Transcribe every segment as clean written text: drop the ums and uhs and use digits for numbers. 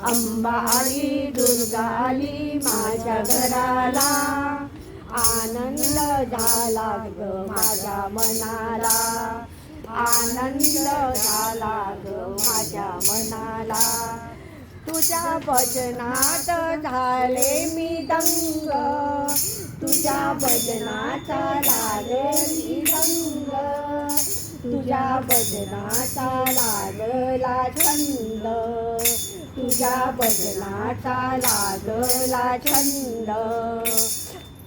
अंबा आली दुर्गा आली माझ्या घराला, आनंद झाला ग माझ्या मनाला, आनंद झाला ग माझ्या मनाला. तुझ्या भजनात झाले मी दंग, तुझ्या भजनाचा लागली दंग, तुझ्या भजनाचा लागला छंद, तुझ्या भजनाचा लागला छंद.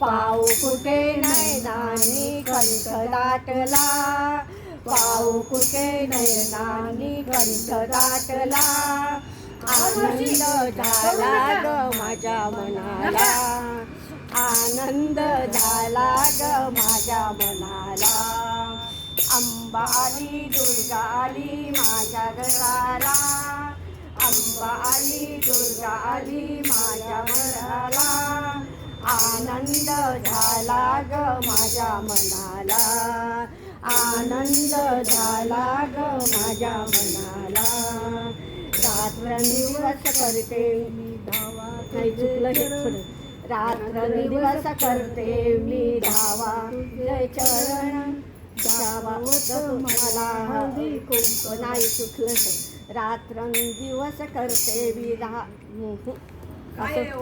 पाऊ कुठे नयनानी कंठ दाटला, पाऊ कुठे नयनानी कंठ दाटला, आनंद झाला ग माझ्या मनाला, आनंद झाला ग माझ्या मनाला. अंबा आली दुर्गा आली माझ्या घराला, अंबा आली दुर्गा आली माझ्या घराला, आनंद झाला ग माझ्या मनाला, आनंद झाला ग माझ्या मनाला. रात्रंदिवस करते मी धावा, नाही चुकलं हे थोडं. रात्रंदिवस करते मी धावा, तुझे चरण द्यावा मला हळदी कुंकू, नाही चुकलं. रात्रंदिवस करते मी धावा.